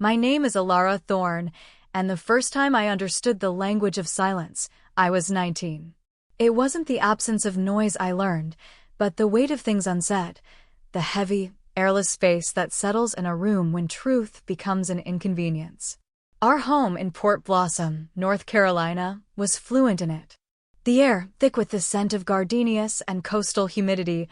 My name is Alara Thorne, and the first time I understood the language of silence, I was 19. It wasn't the absence of noise I learned, but the weight of things unsaid, the heavy, airless space that settles in a room when truth becomes an inconvenience. Our home in Port Blossom, North Carolina, was fluent in it. The air, thick with the scent of gardenias and coastal humidity,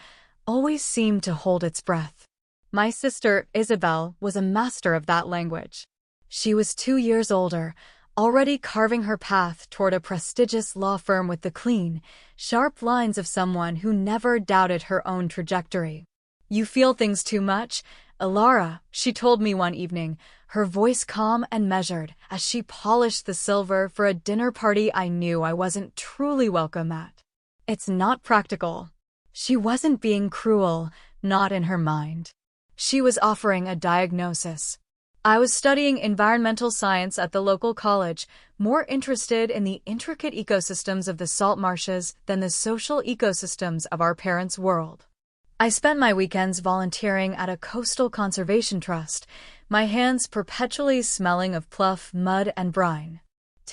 always seemed to hold its breath. My sister, Isabel, was a master of that language. She was 2 years older, already carving her path toward a prestigious law firm with the clean, sharp lines of someone who never doubted her own trajectory. "You feel things too much, Alara," she told me one evening, her voice calm and measured as she polished the silver for a dinner party I knew I wasn't truly welcome at. "It's not practical." She wasn't being cruel, not in her mind. She was offering a diagnosis. I was studying environmental science at the local college, more interested in the intricate ecosystems of the salt marshes than the social ecosystems of our parents' world. I spent my weekends volunteering at a coastal conservation trust, my hands perpetually smelling of pluff, mud, and brine.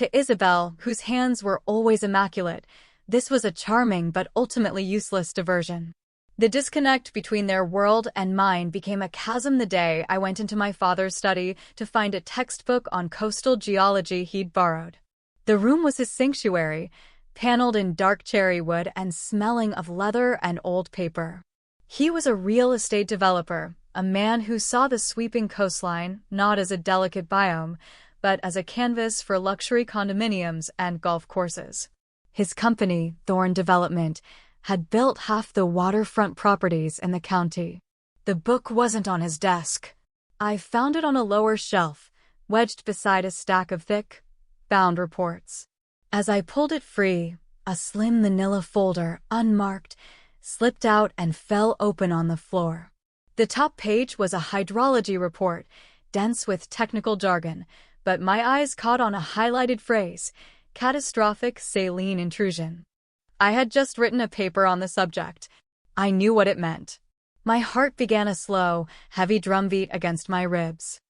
To Isabel, whose hands were always immaculate, this was a charming but ultimately useless diversion. The disconnect between their world and mine became a chasm the day I went into my father's study to find a textbook on coastal geology he'd borrowed. The room was his sanctuary, paneled in dark cherry wood and smelling of leather and old paper. He was a real estate developer, a man who saw the sweeping coastline not as a delicate biome, but as a canvas for luxury condominiums and golf courses. His company, Thorne Development, had built half the waterfront properties in the county. The book wasn't on his desk. I found it on a lower shelf, wedged beside a stack of thick, bound reports. As I pulled it free, a slim manila folder, unmarked, slipped out and fell open on the floor. The top page was a hydrology report, dense with technical jargon, but my eyes caught on a highlighted phrase, catastrophic saline intrusion. I had just written a paper on the subject. I knew what it meant. My heart began a slow, heavy drumbeat against my ribs.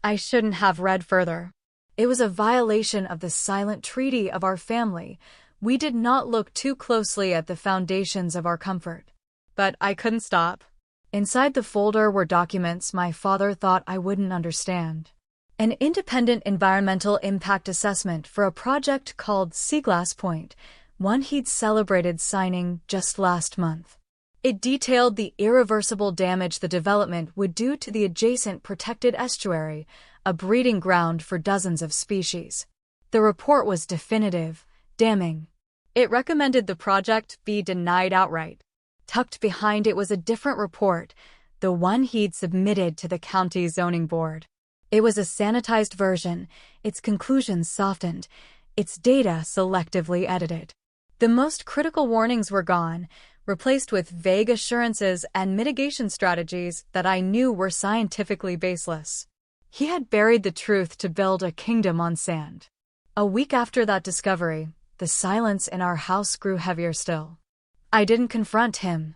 I shouldn't have read further. It was a violation of the silent treaty of our family. We did not look too closely at the foundations of our comfort. But I couldn't stop. Inside the folder were documents my father thought I wouldn't understand. An independent environmental impact assessment for a project called Seaglass Point, one he'd celebrated signing just last month. It detailed the irreversible damage the development would do to the adjacent protected estuary, a breeding ground for dozens of species. The report was definitive, damning. It recommended the project be denied outright. Tucked behind it was a different report, the one he'd submitted to the county zoning board. It was a sanitized version, its conclusions softened, its data selectively edited. The most critical warnings were gone, replaced with vague assurances and mitigation strategies that I knew were scientifically baseless. He had buried the truth to build a kingdom on sand. A week after that discovery, the silence in our house grew heavier still. I didn't confront him.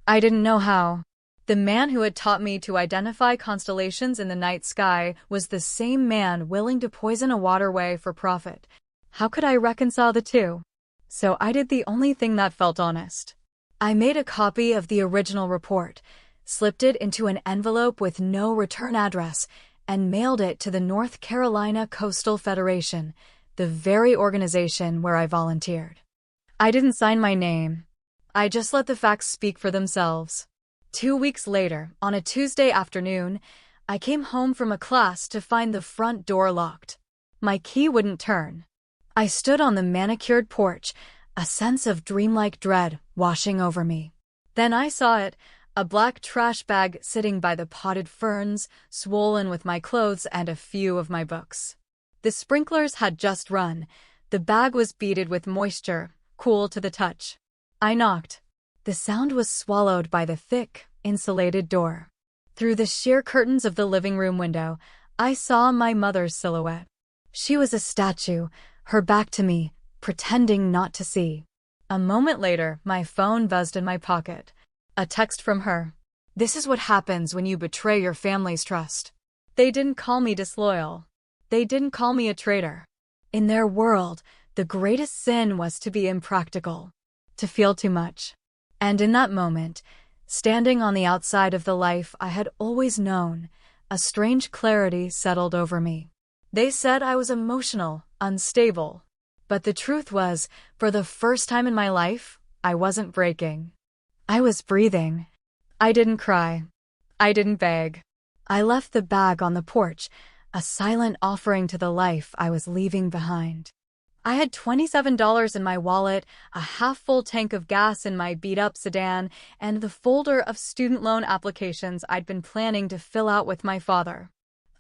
I didn't know how. The man who had taught me to identify constellations in the night sky was the same man willing to poison a waterway for profit. How could I reconcile the two? So I did the only thing that felt honest. I made a copy of the original report, slipped it into an envelope with no return address, and mailed it to the North Carolina Coastal Federation, the very organization where I volunteered. I didn't sign my name. I just let the facts speak for themselves. 2 weeks later, on a Tuesday afternoon, I came home from a class to find the front door locked. My key wouldn't turn. I stood on the manicured porch, a sense of dreamlike dread washing over me. Then I saw it, a black trash bag sitting by the potted ferns, swollen with my clothes and a few of my books. The sprinklers had just run. The bag was beaded with moisture, cool to the touch. I knocked. The sound was swallowed by the thick, insulated door. Through the sheer curtains of the living room window, I saw my mother's silhouette. She was a statue, her back to me, pretending not to see. A moment later, my phone buzzed in my pocket. A text from her. "This is what happens when you betray your family's trust." They didn't call me disloyal. They didn't call me a traitor. In their world, the greatest sin was to be impractical, to feel too much. And in that moment, standing on the outside of the life I had always known, a strange clarity settled over me. They said I was emotional, unstable. But the truth was, for the first time in my life, I wasn't breaking. I was breathing. I didn't cry. I didn't beg. I left the bag on the porch, a silent offering to the life I was leaving behind. I had $27 in my wallet, a half-full tank of gas in my beat-up sedan, and the folder of student loan applications I'd been planning to fill out with my father.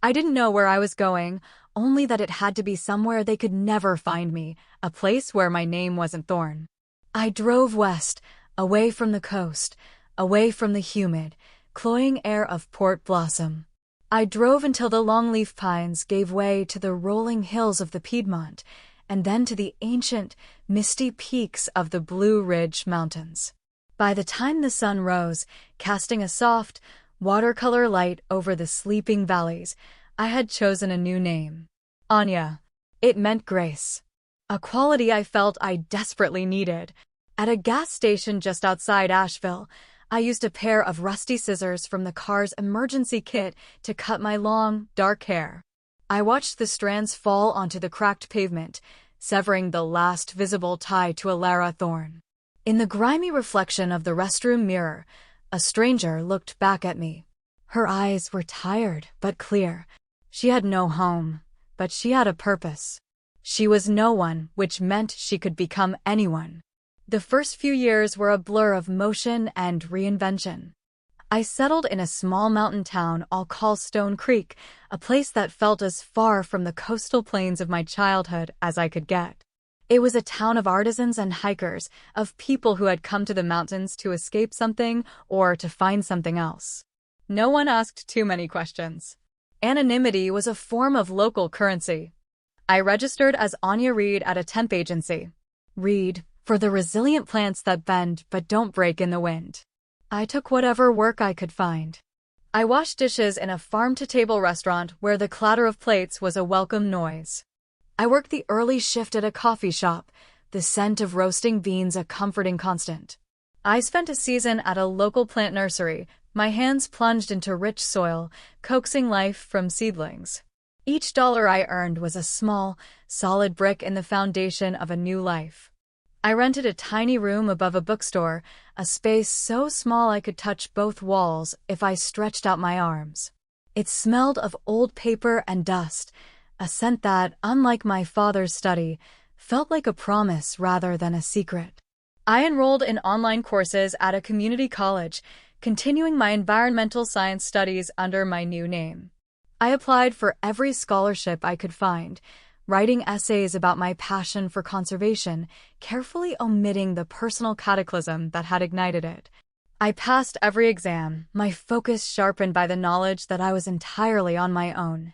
I didn't know where I was going, only that it had to be somewhere they could never find me, a place where my name wasn't Thorn. I drove west, away from the coast, away from the humid, cloying air of Port Blossom. I drove until the longleaf pines gave way to the rolling hills of the Piedmont, and then to the ancient, misty peaks of the Blue Ridge Mountains. By the time the sun rose, casting a soft, watercolor light over the sleeping valleys, I had chosen a new name. Anya. It meant grace. A quality I felt I desperately needed. At a gas station just outside Asheville, I used a pair of rusty scissors from the car's emergency kit to cut my long, dark hair. I watched the strands fall onto the cracked pavement, severing the last visible tie to Alara Thorn. In the grimy reflection of the restroom mirror, a stranger looked back at me. Her eyes were tired but clear. She had no home, but she had a purpose. She was no one, which meant she could become anyone. The first few years were a blur of motion and reinvention. I settled in a small mountain town I'll call Stone Creek, a place that felt as far from the coastal plains of my childhood as I could get. It was a town of artisans and hikers, of people who had come to the mountains to escape something or to find something else. No one asked too many questions. Anonymity was a form of local currency. I registered as Anya Reed at a temp agency. Reed, for the resilient plants that bend but don't break in the wind. I took whatever work I could find. I washed dishes in a farm-to-table restaurant where the clatter of plates was a welcome noise. I worked the early shift at a coffee shop, the scent of roasting beans a comforting constant. I spent a season at a local plant nursery, my hands plunged into rich soil, coaxing life from seedlings. Each dollar I earned was a small, solid brick in the foundation of a new life. I rented a tiny room above a bookstore, a space so small I could touch both walls if I stretched out my arms. It smelled of old paper and dust, a scent that, unlike my father's study, felt like a promise rather than a secret. I enrolled in online courses at a community college, continuing my environmental science studies under my new name. I applied for every scholarship I could find, writing essays about my passion for conservation, carefully omitting the personal cataclysm that had ignited it. I passed every exam, my focus sharpened by the knowledge that I was entirely on my own.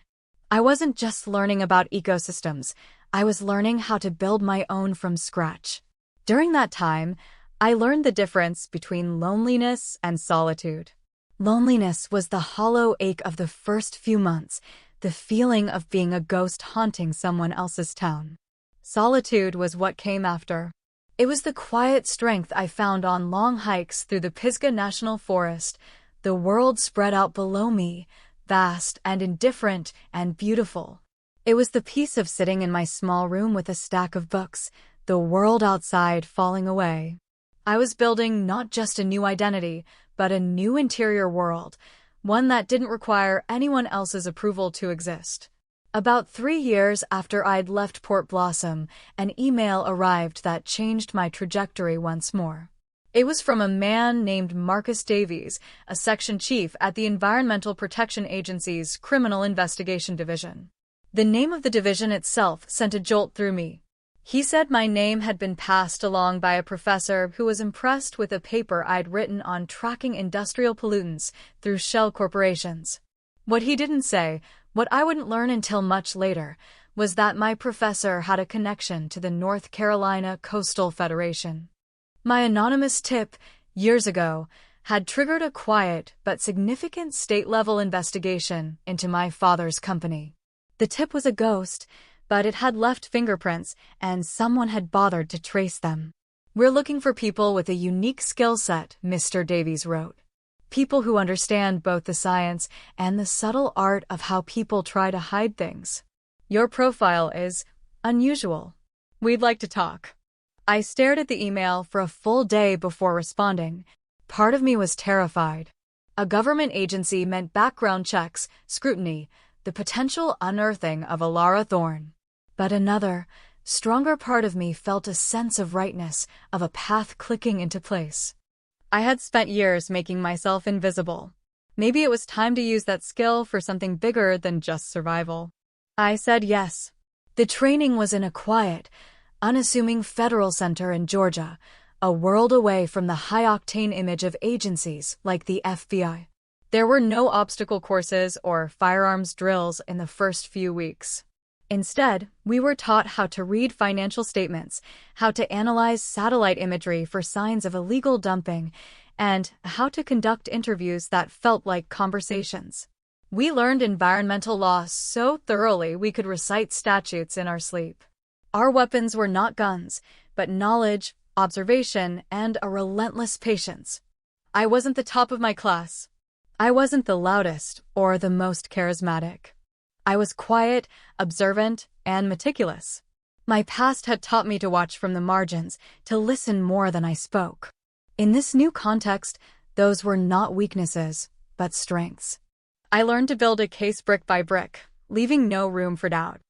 I wasn't just learning about ecosystems, I was learning how to build my own from scratch. During that time, I learned the difference between loneliness and solitude. Loneliness was the hollow ache of the first few months, the feeling of being a ghost haunting someone else's town. Solitude was what came after. It was the quiet strength I found on long hikes through the Pisgah National Forest, the world spread out below me, vast and indifferent and beautiful. It was the peace of sitting in my small room with a stack of books, the world outside falling away. I was building not just a new identity, but a new interior world, one that didn't require anyone else's approval to exist. About 3 years after I'd left Port Blossom, an email arrived that changed my trajectory once more. It was from a man named Marcus Davies, a section chief at the Environmental Protection Agency's Criminal Investigation Division. The name of the division itself sent a jolt through me. He said my name had been passed along by a professor who was impressed with a paper I'd written on tracking industrial pollutants through shell corporations. What he didn't say, what I wouldn't learn until much later, was that my professor had a connection to the North Carolina Coastal Federation. My anonymous tip, years ago, had triggered a quiet but significant state-level investigation into my father's company. The tip was a ghost, but it had left fingerprints, and someone had bothered to trace them. "We're looking for people with a unique skill set," Mr. Davies wrote. "People who understand both the science and the subtle art of how people try to hide things. Your profile is unusual. We'd like to talk." I stared at the email for a full day before responding. Part of me was terrified. A government agency meant background checks, scrutiny, the potential unearthing of Alara Thorne. But another, stronger part of me felt a sense of rightness, of a path clicking into place. I had spent years making myself invisible. Maybe it was time to use that skill for something bigger than just survival. I said yes. The training was in a quiet, unassuming federal center in Georgia, a world away from the high-octane image of agencies like the FBI. There were no obstacle courses or firearms drills in the first few weeks. Instead, we were taught how to read financial statements, how to analyze satellite imagery for signs of illegal dumping, and how to conduct interviews that felt like conversations. We learned environmental law so thoroughly we could recite statutes in our sleep. Our weapons were not guns, but knowledge, observation, and a relentless patience. I wasn't the top of my class. I wasn't the loudest or the most charismatic. I was quiet, observant, and meticulous. My past had taught me to watch from the margins, to listen more than I spoke. In this new context, those were not weaknesses, but strengths. I learned to build a case brick by brick, leaving no room for doubt.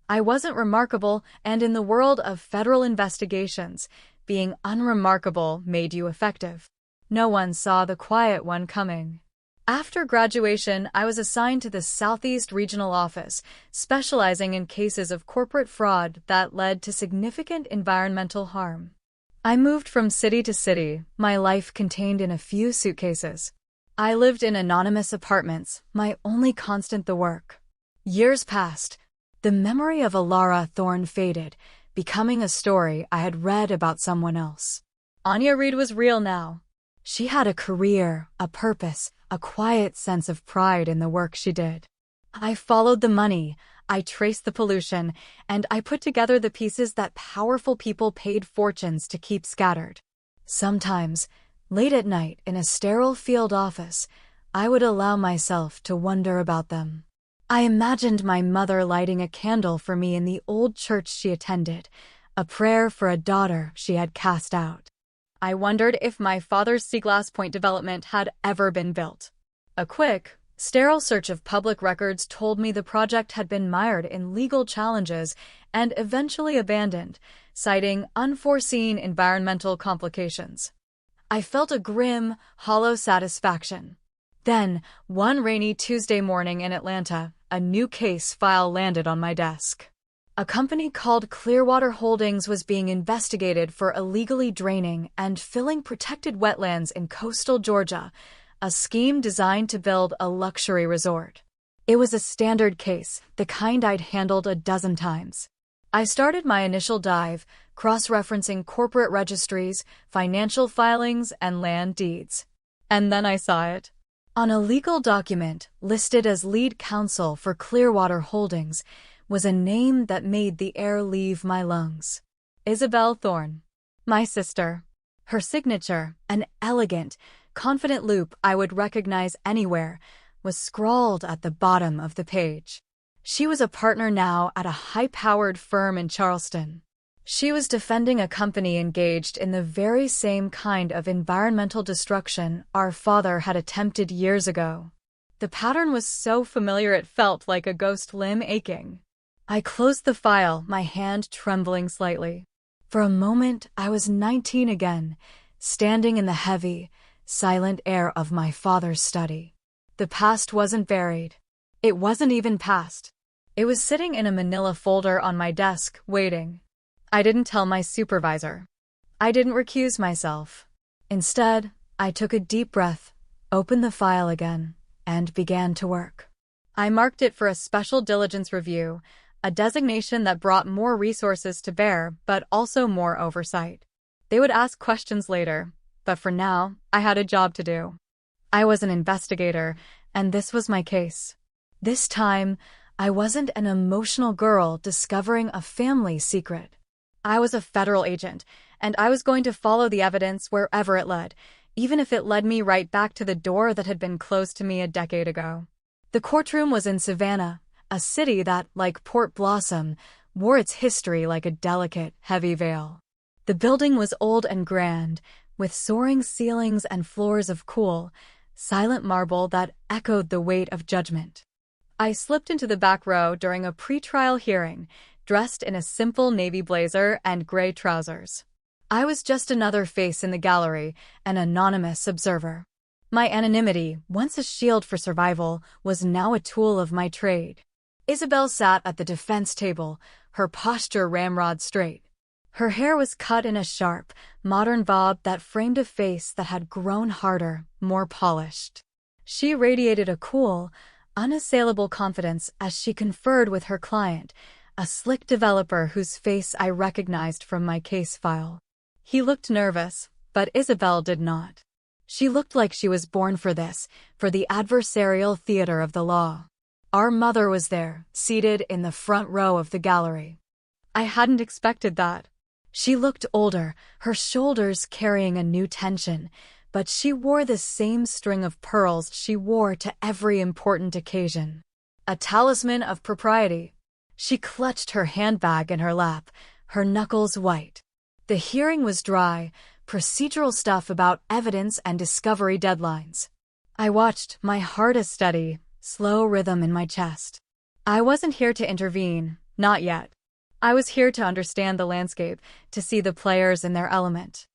I wasn't remarkable, and in the world of federal investigations, being unremarkable made you effective. No one saw the quiet one coming. After graduation, I was assigned to the Southeast Regional Office, specializing in cases of corporate fraud that led to significant environmental harm. I moved from city to city, my life contained in a few suitcases. I lived in anonymous apartments, my only constant the work. Years passed. The memory of Alara Thorne faded, becoming a story I had read about someone else. Anya Reed was real now. She had a career, a purpose, a quiet sense of pride in the work she did. I followed the money, I traced the pollution, and I put together the pieces that powerful people paid fortunes to keep scattered. Sometimes, late at night in a sterile field office, I would allow myself to wonder about them. I imagined my mother lighting a candle for me in the old church she attended, a prayer for a daughter she had cast out. I wondered if my father's Seaglass Point development had ever been built. A quick, sterile search of public records told me the project had been mired in legal challenges and eventually abandoned, citing unforeseen environmental complications. I felt a grim, hollow satisfaction. Then, one rainy Tuesday morning in Atlanta, a new case file landed on my desk. A company called Clearwater Holdings was being investigated for illegally draining and filling protected wetlands in coastal Georgia, a scheme designed to build a luxury resort. It was a standard case, the kind I'd handled a dozen times. I started my initial dive, cross-referencing corporate registries, financial filings, and land deeds. And then I saw it. On a legal document listed as lead counsel for Clearwater Holdings was a name that made the air leave my lungs. Isabel Thorne. My sister. Her signature, an elegant, confident loop I would recognize anywhere, was scrawled at the bottom of the page. She was a partner now at a high-powered firm in Charleston. She was defending a company engaged in the very same kind of environmental destruction our father had attempted years ago. The pattern was so familiar it felt like a ghost limb aching. I closed the file, my hand trembling slightly. For a moment, I was 19 again, standing in the heavy, silent air of my father's study. The past wasn't buried. It wasn't even past. It was sitting in a manila folder on my desk, waiting. I didn't tell my supervisor. I didn't recuse myself. Instead, I took a deep breath, opened the file again, and began to work. I marked it for a special diligence review, a designation that brought more resources to bear but also more oversight. They would ask questions later, but for now, I had a job to do. I was an investigator, and this was my case. This time, I wasn't an emotional girl discovering a family secret. I was a federal agent, and I was going to follow the evidence wherever it led, even if it led me right back to the door that had been closed to me a decade ago. The courtroom was in Savannah, a city that, like Port Blossom, wore its history like a delicate, heavy veil. The building was old and grand, with soaring ceilings and floors of cool, silent marble that echoed the weight of judgment. I slipped into the back row during a pretrial hearing, dressed in a simple navy blazer and gray trousers. I was just another face in the gallery, an anonymous observer. My anonymity, once a shield for survival, was now a tool of my trade. Isabel sat at the defense table, her posture ramrod straight. Her hair was cut in a sharp, modern bob that framed a face that had grown harder, more polished. She radiated a cool, unassailable confidence as she conferred with her client, a slick developer whose face I recognized from my case file. He looked nervous, but Isabel did not. She looked like she was born for this, for the adversarial theater of the law. Our mother was there, seated in the front row of the gallery. I hadn't expected that. She looked older, her shoulders carrying a new tension, but she wore the same string of pearls she wore to every important occasion. A talisman of propriety. She clutched her handbag in her lap, her knuckles white. The hearing was dry, procedural stuff about evidence and discovery deadlines. I watched, my heart a steady, slow rhythm in my chest. I wasn't here to intervene, not yet. I was here to understand the landscape, to see the players in their element.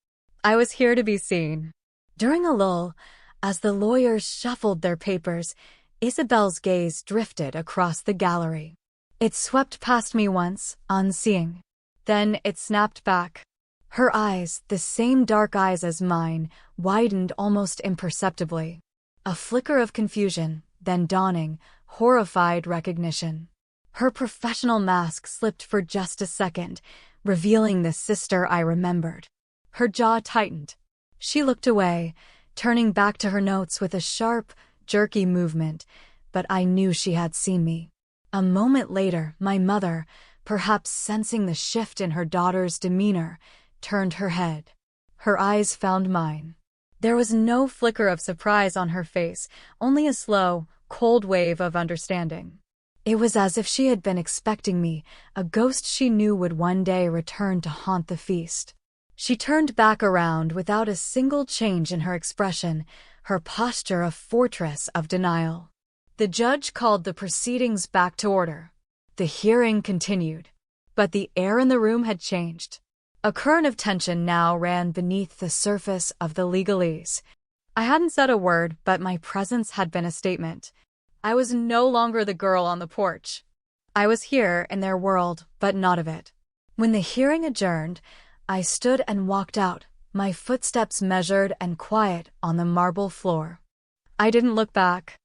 I was here to be seen. During a lull, as the lawyers shuffled their papers, Isabel's gaze drifted across the gallery. It swept past me once, unseeing. Then it snapped back. Her eyes, the same dark eyes as mine, widened almost imperceptibly. A flicker of confusion, then dawning, horrified recognition. Her professional mask slipped for just a second, revealing the sister I remembered. Her jaw tightened. She looked away, turning back to her notes with a sharp, jerky movement, but I knew she had seen me. A moment later, my mother, perhaps sensing the shift in her daughter's demeanor, turned her head. Her eyes found mine. There was no flicker of surprise on her face, only a slow, cold wave of understanding. It was as if she had been expecting me, a ghost she knew would one day return to haunt the feast. She turned back around without a single change in her expression, her posture a fortress of denial. The judge called the proceedings back to order. The hearing continued. But the air in the room had changed. A current of tension now ran beneath the surface of the legalese. I hadn't said a word, but my presence had been a statement. I was no longer the girl on the porch. I was here in their world, but not of it. When the hearing adjourned, I stood and walked out, my footsteps measured and quiet on the marble floor. I didn't look back.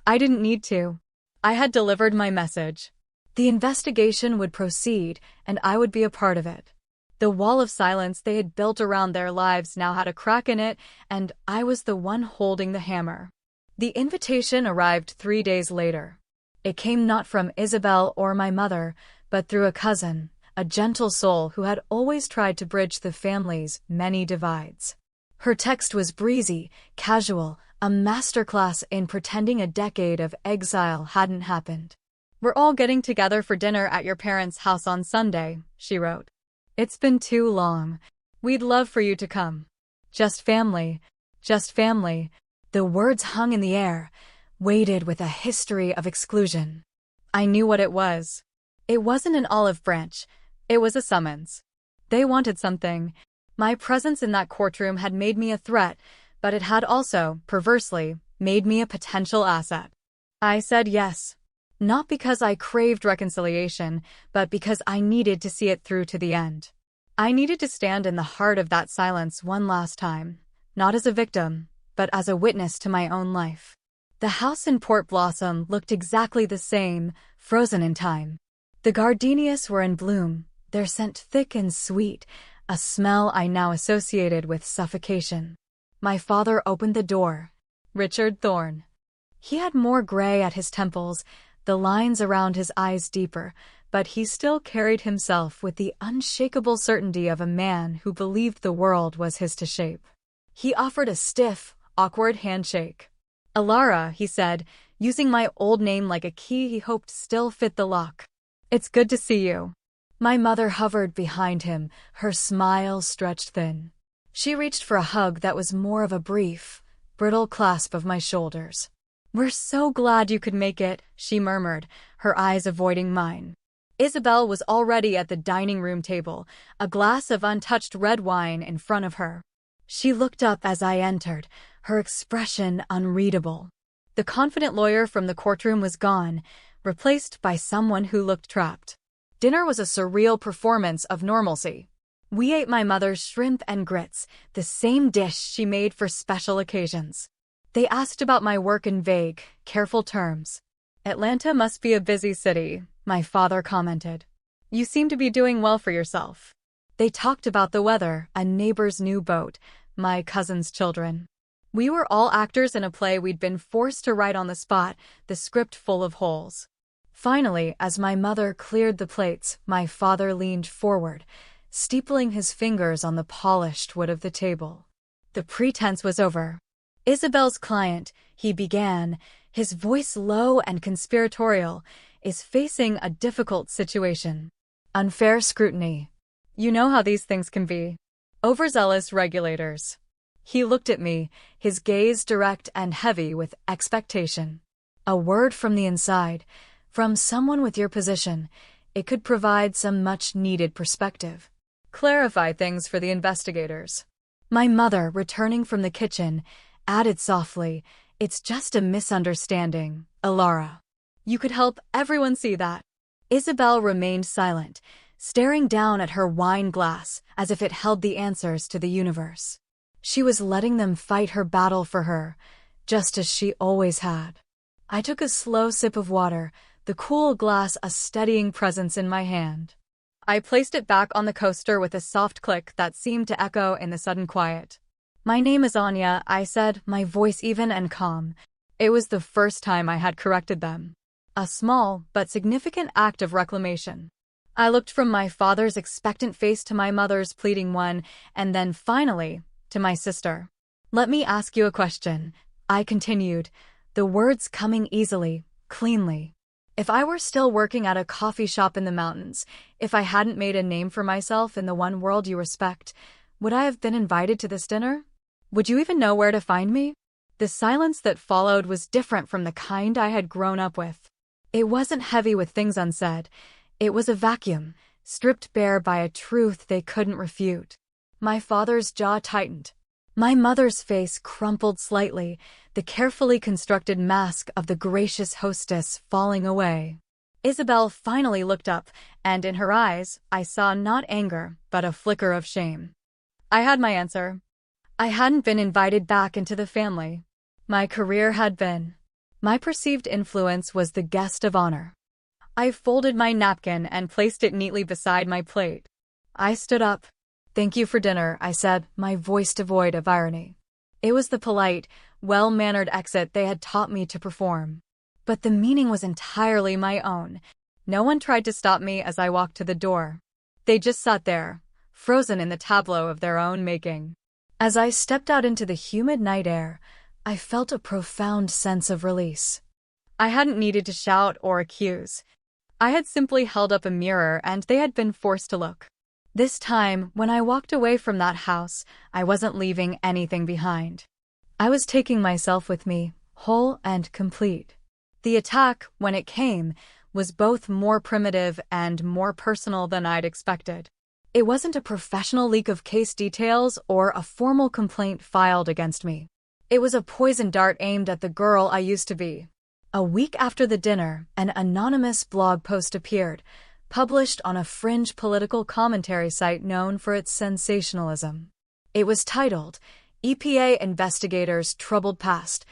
I didn't need to. I had delivered my message. The investigation would proceed, and I would be a part of it. The wall of silence they had built around their lives now had a crack in it, and I was the one holding the hammer. The invitation arrived 3 days later. It came not from Isabel or my mother, but through a cousin, a gentle soul who had always tried to bridge the family's many divides. Her text was breezy, casual, a masterclass in pretending a decade of exile hadn't happened. "We're all getting together for dinner at your parents' house on Sunday," she wrote. "It's been too long. We'd love for you to come. Just family, just family." The words hung in the air, weighted with a history of exclusion. I knew what it was. It wasn't an olive branch. It was a summons. They wanted something. My presence in that courtroom had made me a threat, but it had also, perversely, made me a potential asset. I said yes. Not because I craved reconciliation, but because I needed to see it through to the end. I needed to stand in the heart of that silence one last time, not as a victim, but as a witness to my own life. The house in Port Blossom looked exactly the same, frozen in time. The gardenias were in bloom, their scent thick and sweet, a smell I now associated with suffocation. My father opened the door. Richard Thorne. He had more gray at his temples, the lines around his eyes deeper, but he still carried himself with the unshakable certainty of a man who believed the world was his to shape. He offered a stiff, awkward handshake. "Alara," he said, using my old name like a key he hoped still fit the lock. "It's good to see you." My mother hovered behind him, her smile stretched thin. She reached for a hug that was more of a brief, brittle clasp of my shoulders. "We're so glad you could make it," she murmured, her eyes avoiding mine. Isabel was already at the dining room table, a glass of untouched red wine in front of her. She looked up as I entered, her expression unreadable. The confident lawyer from the courtroom was gone, replaced by someone who looked trapped. Dinner was a surreal performance of normalcy. We ate my mother's shrimp and grits, the same dish she made for special occasions. They asked about my work in vague, careful terms. "Atlanta must be a busy city," my father commented. "You seem to be doing well for yourself." They talked about the weather, a neighbor's new boat, my cousin's children. We were all actors in a play we'd been forced to write on the spot, the script full of holes. Finally, as my mother cleared the plates, my father leaned forward, steepling his fingers on the polished wood of the table. The pretense was over. "Isabel's client," he began, his voice low and conspiratorial, "is facing a difficult situation. Unfair scrutiny. You know how these things can be. Overzealous regulators." He looked at me, his gaze direct and heavy with expectation. A word from the inside, from someone with your position, it could provide some much-needed perspective. Clarify things for the investigators. My mother, returning from the kitchen, added softly, "It's just a misunderstanding, Alara. You could help everyone see that." Isabel remained silent, staring down at her wine glass as if it held the answers to the universe. She was letting them fight her battle for her, just as she always had. I took a slow sip of water, the cool glass a steadying presence in my hand. I placed it back on the coaster with a soft click that seemed to echo in the sudden quiet. "My name is Anya," I said, my voice even and calm. It was the first time I had corrected them. A small but significant act of reclamation. I looked from my father's expectant face to my mother's pleading one, and then finally, to my sister. "Let me ask you a question," I continued, the words coming easily, cleanly. "If I were still working at a coffee shop in the mountains, if I hadn't made a name for myself in the one world you respect, would I have been invited to this dinner? Would you even know where to find me?" The silence that followed was different from the kind I had grown up with. It wasn't heavy with things unsaid. It was a vacuum, stripped bare by a truth they couldn't refute. My father's jaw tightened. My mother's face crumpled slightly, the carefully constructed mask of the gracious hostess falling away. Isabel finally looked up, and in her eyes, I saw not anger, but a flicker of shame. I had my answer. I hadn't been invited back into the family. My career had been. My perceived influence was the guest of honor. I folded my napkin and placed it neatly beside my plate. I stood up. "Thank you for dinner," I said, my voice devoid of irony. It was the polite, well-mannered exit they had taught me to perform. But the meaning was entirely my own. No one tried to stop me as I walked to the door. They just sat there, frozen in the tableau of their own making. As I stepped out into the humid night air, I felt a profound sense of release. I hadn't needed to shout or accuse. I had simply held up a mirror and they had been forced to look. This time, when I walked away from that house, I wasn't leaving anything behind. I was taking myself with me, whole and complete. The attack, when it came, was both more primitive and more personal than I'd expected. It wasn't a professional leak of case details or a formal complaint filed against me. It was a poison dart aimed at the girl I used to be. A week after the dinner, an anonymous blog post appeared, published on a fringe political commentary site known for its sensationalism. It was titled, "EPA Investigators' Troubled Past,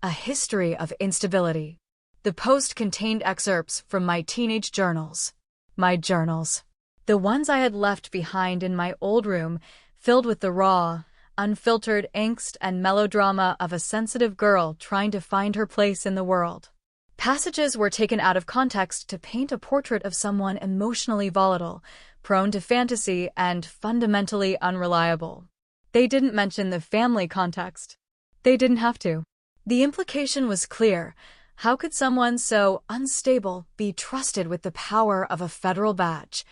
A History of Instability." The post contained excerpts from my teenage journals. My journals. The ones I had left behind in my old room, filled with the raw, unfiltered angst and melodrama of a sensitive girl trying to find her place in the world. Passages were taken out of context to paint a portrait of someone emotionally volatile, prone to fantasy, and fundamentally unreliable. They didn't mention the family context. They didn't have to. The implication was clear. How could someone so unstable be trusted with the power of a federal badge?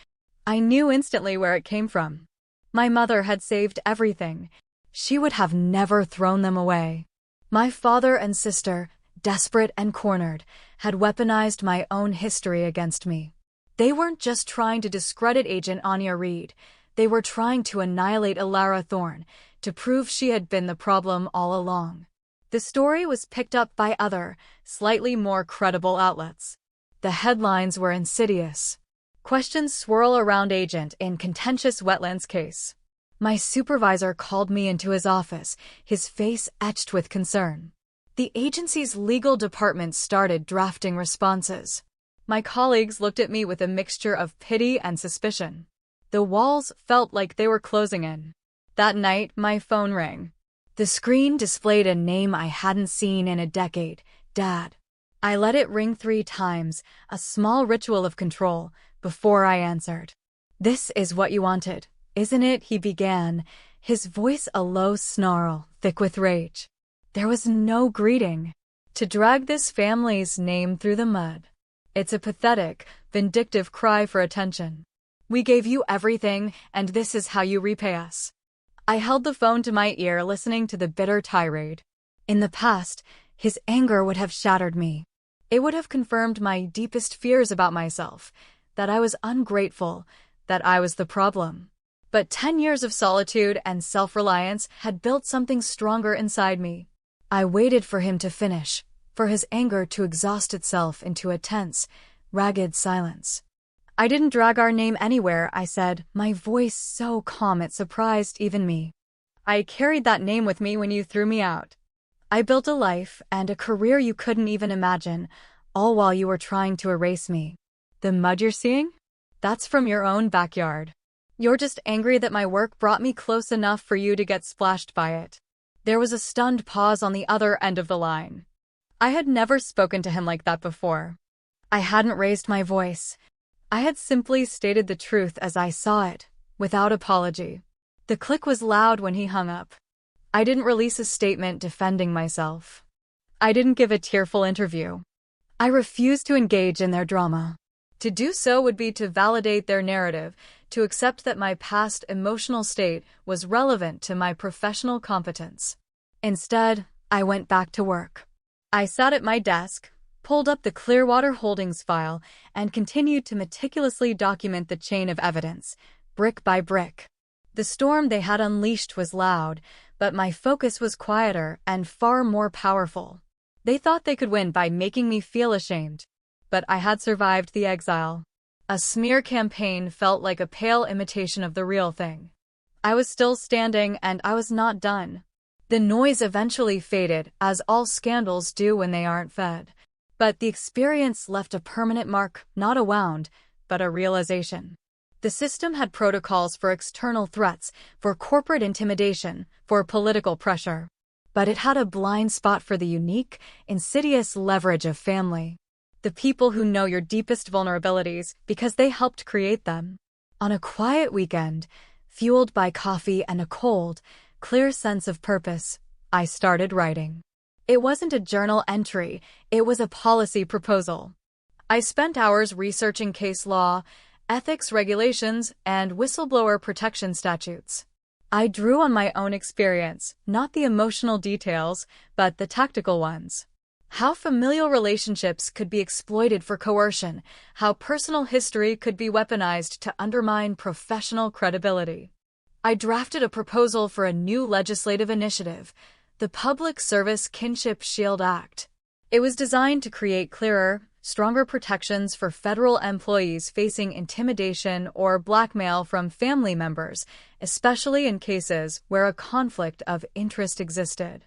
I knew instantly where it came from. My mother had saved everything. She would have never thrown them away. My father and sister, desperate and cornered, had weaponized my own history against me. They weren't just trying to discredit Agent Anya Reed. They were trying to annihilate Alara Thorne, to prove she had been the problem all along. The story was picked up by other, slightly more credible outlets. The headlines were insidious. Questions swirl around Agent in contentious wetlands case. My supervisor called me into his office, his face etched with concern. The agency's legal department started drafting responses. My colleagues looked at me with a mixture of pity and suspicion. The walls felt like they were closing in. That night, my phone rang. The screen displayed a name I hadn't seen in a decade, Dad. I let it ring 3 times, a small ritual of control, before I answered. "This is what you wanted, isn't it?" he began, his voice a low snarl, thick with rage. There was no greeting. To drag this family's name through the mud. It's a pathetic, vindictive cry for attention. We gave you everything, and this is how you repay us. I held the phone to my ear, listening to the bitter tirade. In the past, his anger would have shattered me. It would have confirmed my deepest fears about myself, that I was ungrateful, that I was the problem. But 10 years of solitude and self-reliance had built something stronger inside me. I waited for him to finish, for his anger to exhaust itself into a tense, ragged silence. "I didn't drag our name anywhere," I said, my voice so calm it surprised even me. "I carried that name with me when you threw me out. I built a life and a career you couldn't even imagine, all while you were trying to erase me. The mud you're seeing? That's from your own backyard. You're just angry that my work brought me close enough for you to get splashed by it." There was a stunned pause on the other end of the line. I had never spoken to him like that before. I hadn't raised my voice. I had simply stated the truth as I saw it, without apology. The click was loud when he hung up. I didn't release a statement defending myself. I didn't give a tearful interview. I refused to engage in their drama. To do so would be to validate their narrative, to accept that my past emotional state was relevant to my professional competence. Instead, I went back to work. I sat at my desk, pulled up the Clearwater Holdings file, and continued to meticulously document the chain of evidence, brick by brick. The storm they had unleashed was loud, but my focus was quieter and far more powerful. They thought they could win by making me feel ashamed. But I had survived the exile. A smear campaign felt like a pale imitation of the real thing. I was still standing, and I was not done. The noise eventually faded, as all scandals do when they aren't fed. But the experience left a permanent mark, not a wound, but a realization. The system had protocols for external threats, for corporate intimidation, for political pressure. But it had a blind spot for the unique, insidious leverage of family. The people who know your deepest vulnerabilities because they helped create them. On a quiet weekend, fueled by coffee and a cold, clear sense of purpose, I started writing. It wasn't a journal entry, it was a policy proposal. I spent hours researching case law, ethics regulations, and whistleblower protection statutes. I drew on my own experience, not the emotional details, but the tactical ones. How familial relationships could be exploited for coercion, how personal history could be weaponized to undermine professional credibility. I drafted a proposal for a new legislative initiative, the Public Service Kinship Shield Act. It was designed to create clearer, stronger protections for federal employees facing intimidation or blackmail from family members, especially in cases where a conflict of interest existed.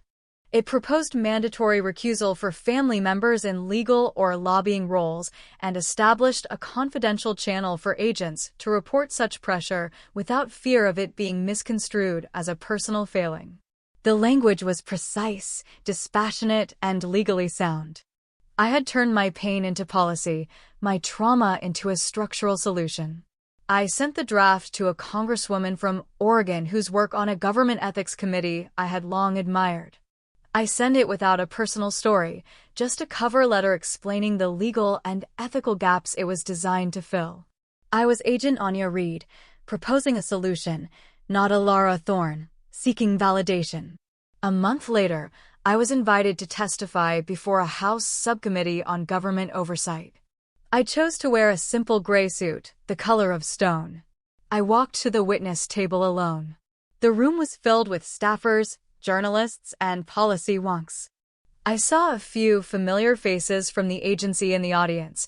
It proposed mandatory recusal for family members in legal or lobbying roles and established a confidential channel for agents to report such pressure without fear of it being misconstrued as a personal failing. The language was precise, dispassionate, and legally sound. I had turned my pain into policy, my trauma into a structural solution. I sent the draft to a congresswoman from Oregon whose work on a government ethics committee I had long admired. I sent it without a personal story, just a cover letter explaining the legal and ethical gaps it was designed to fill. I was Agent Anya Reed, proposing a solution, not a Laura Thorne, seeking validation. A month later, I was invited to testify before a House subcommittee on government oversight. I chose to wear a simple gray suit, the color of stone. I walked to the witness table alone. The room was filled with staffers, journalists, and policy wonks. I saw a few familiar faces from the agency in the audience,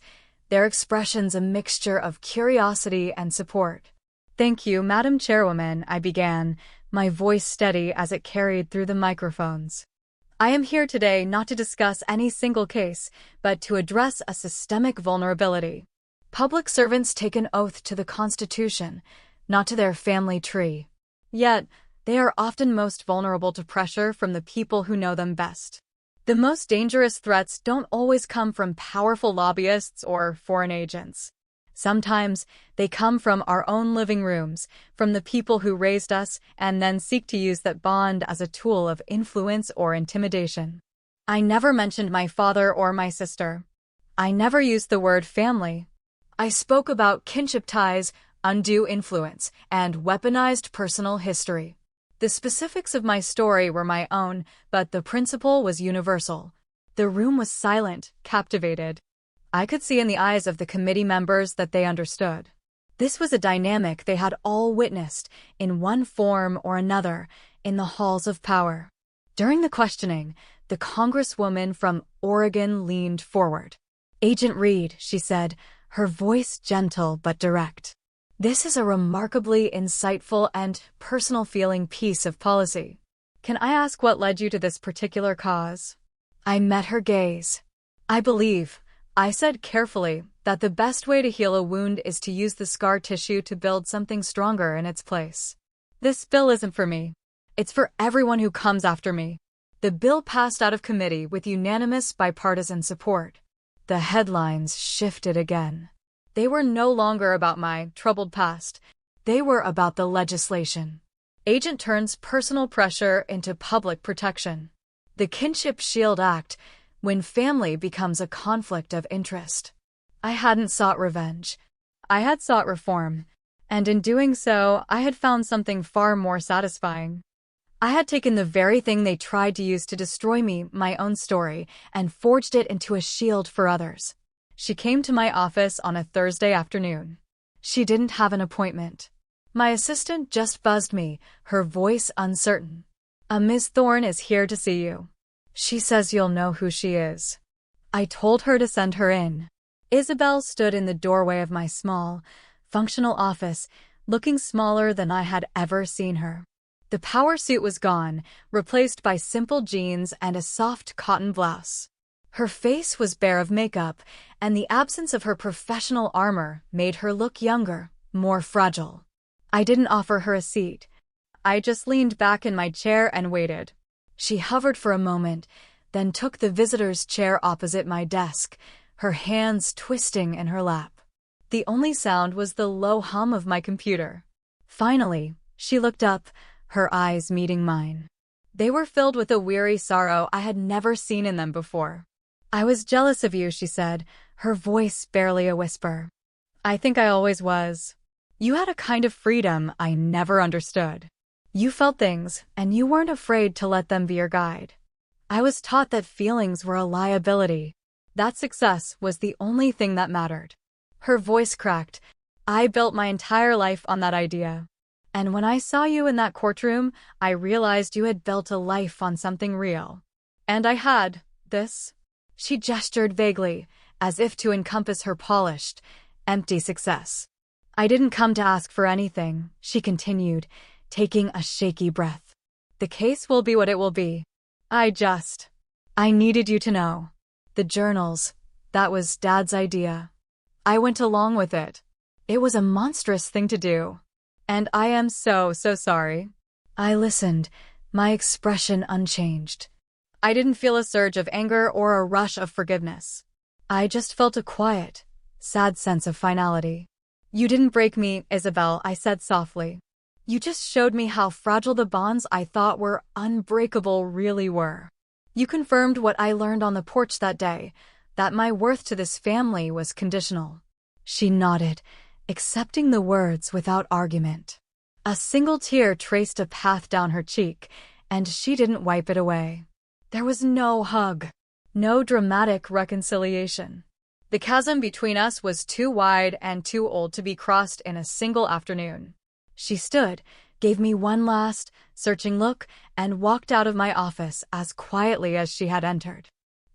their expressions a mixture of curiosity and support. "Thank you, Madam Chairwoman," I began, my voice steady as it carried through the microphones. "I am here today not to discuss any single case, but to address a systemic vulnerability. Public servants take an oath to the Constitution, not to their family tree. Yet, they are often most vulnerable to pressure from the people who know them best. The most dangerous threats don't always come from powerful lobbyists or foreign agents. Sometimes they come from our own living rooms, from the people who raised us and then seek to use that bond as a tool of influence or intimidation. I never mentioned my father or my sister. I never used the word family. I spoke about kinship ties, undue influence, and weaponized personal history. The specifics of my story were my own, but the principle was universal. The room was silent, captivated. I could see in the eyes of the committee members that they understood. This was a dynamic they had all witnessed, in one form or another, in the halls of power. During the questioning, the congresswoman from Oregon leaned forward. "Agent Reed," she said, her voice gentle but direct. "This is a remarkably insightful and personal-feeling piece of policy. Can I ask what led you to this particular cause?" I met her gaze. "I believe," I said carefully, "that the best way to heal a wound is to use the scar tissue to build something stronger in its place. This bill isn't for me. It's for everyone who comes after me." The bill passed out of committee with unanimous bipartisan support. The headlines shifted again. They were no longer about my troubled past. They were about the legislation. Agent turns personal pressure into public protection. The Kinship Shield Act, when family becomes a conflict of interest. I hadn't sought revenge. I had sought reform. And in doing so, I had found something far more satisfying. I had taken the very thing they tried to use to destroy me, my own story, and forged it into a shield for others. She came to my office on a Thursday afternoon. She didn't have an appointment. My assistant just buzzed me, her voice uncertain. "A Ms. Thorne is here to see you. She says you'll know who she is." I told her to send her in. Isabel stood in the doorway of my small, functional office, looking smaller than I had ever seen her. The power suit was gone, replaced by simple jeans and a soft cotton blouse. Her face was bare of makeup, and the absence of her professional armor made her look younger, more fragile. I didn't offer her a seat. I just leaned back in my chair and waited. She hovered for a moment, then took the visitor's chair opposite my desk, her hands twisting in her lap. The only sound was the low hum of my computer. Finally, she looked up, her eyes meeting mine. They were filled with a weary sorrow I had never seen in them before. "I was jealous of you," she said, her voice barely a whisper. "I think I always was. You had a kind of freedom I never understood. You felt things, and you weren't afraid to let them be your guide. I was taught that feelings were a liability. That success was the only thing that mattered." Her voice cracked. "I built my entire life on that idea. And when I saw you in that courtroom, I realized you had built a life on something real. And I had this." She gestured vaguely, as if to encompass her polished, empty success. "I didn't come to ask for anything," she continued, taking a shaky breath. "The case will be what it will be. I needed you to know. The journals, that was Dad's idea. I went along with it. It was a monstrous thing to do. And I am so sorry. I listened, my expression unchanged. I didn't feel a surge of anger or a rush of forgiveness. I just felt a quiet, sad sense of finality. You didn't break me, Isabel, I said softly. You just showed me how fragile the bonds I thought were unbreakable really were. You confirmed what I learned on the porch that day, that my worth to this family was conditional. She nodded, accepting the words without argument. A single tear traced a path down her cheek, and she didn't wipe it away. There was no hug, no dramatic reconciliation. The chasm between us was too wide and too old to be crossed in a single afternoon. She stood, gave me one last, searching look, and walked out of my office as quietly as she had entered.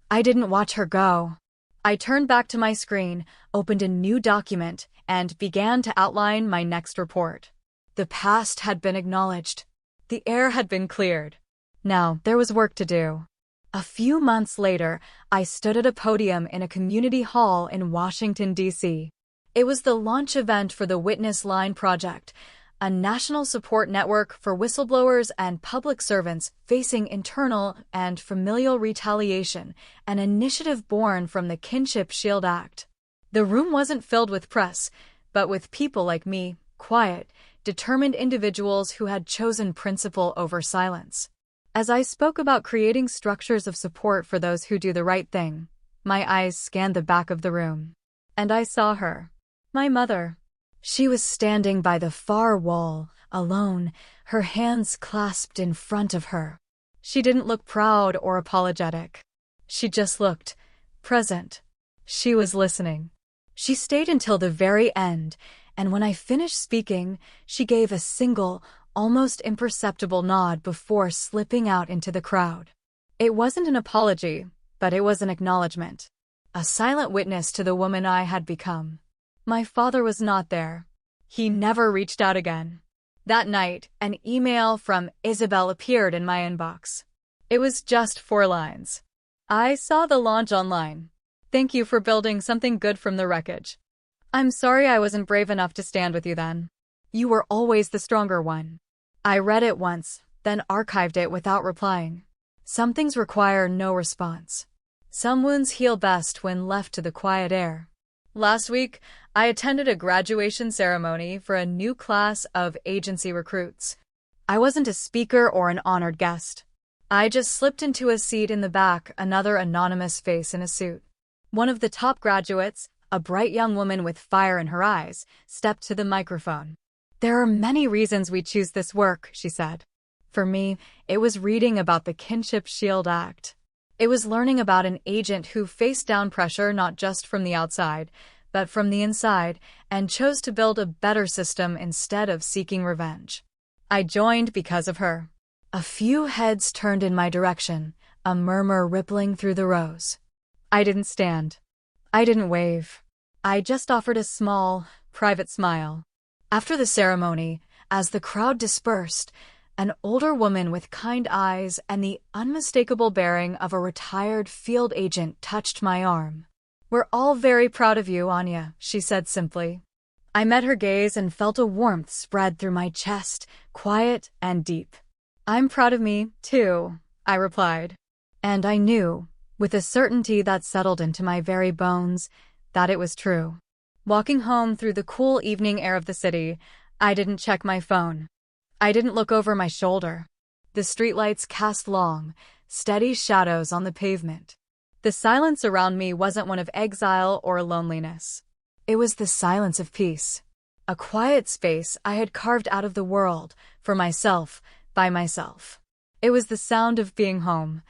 I didn't watch her go. I turned back to my screen, opened a new document, and began to outline my next report. The past had been acknowledged. The air had been cleared. Now there was work to do. A few months later, I stood at a podium in a community hall in Washington, D.C. It was the launch event for the Witness Line Project, a national support network for whistleblowers and public servants facing internal and familial retaliation, an initiative born from the Kinship Shield Act. The room wasn't filled with press, but with people like me, quiet, determined individuals who had chosen principle over silence. As I spoke about creating structures of support for those who do the right thing, my eyes scanned the back of the room. And I saw her. My mother. She was standing by the far wall, alone, her hands clasped in front of her. She didn't look proud or apologetic. She just looked present. She was listening. She stayed until the very end, and when I finished speaking, she gave a single, almost imperceptible nod before slipping out into the crowd. It wasn't an apology, but it was an acknowledgement. A silent witness to the woman I had become. My father was not there. He never reached out again. That night, an email from Isabel appeared in my inbox. It was just 4 lines. I saw the launch online. Thank you for building something good from the wreckage. I'm sorry I wasn't brave enough to stand with you then. You were always the stronger one. I read it once, then archived it without replying. Some things require no response. Some wounds heal best when left to the quiet air. Last week, I attended a graduation ceremony for a new class of agency recruits. I wasn't a speaker or an honored guest. I just slipped into a seat in the back, another anonymous face in a suit. One of the top graduates, a bright young woman with fire in her eyes, stepped to the microphone. There are many reasons we choose this work, she said. For me, it was reading about the Kinship Shield Act. It was learning about an agent who faced down pressure not just from the outside, but from the inside, and chose to build a better system instead of seeking revenge. I joined because of her. A few heads turned in my direction, a murmur rippling through the rows. I didn't stand. I didn't wave. I just offered a small, private smile. After the ceremony, as the crowd dispersed, an older woman with kind eyes and the unmistakable bearing of a retired field agent touched my arm. We're all very proud of you, Anya, she said simply. I met her gaze and felt a warmth spread through my chest, quiet and deep. I'm proud of me, too, I replied. And I knew, with a certainty that settled into my very bones, that it was true. Walking home through the cool evening air of the city, I didn't check my phone. I didn't look over my shoulder. The streetlights cast long, steady shadows on the pavement. The silence around me wasn't one of exile or loneliness. It was the silence of peace. A quiet space I had carved out of the world, for myself, by myself. It was the sound of being home,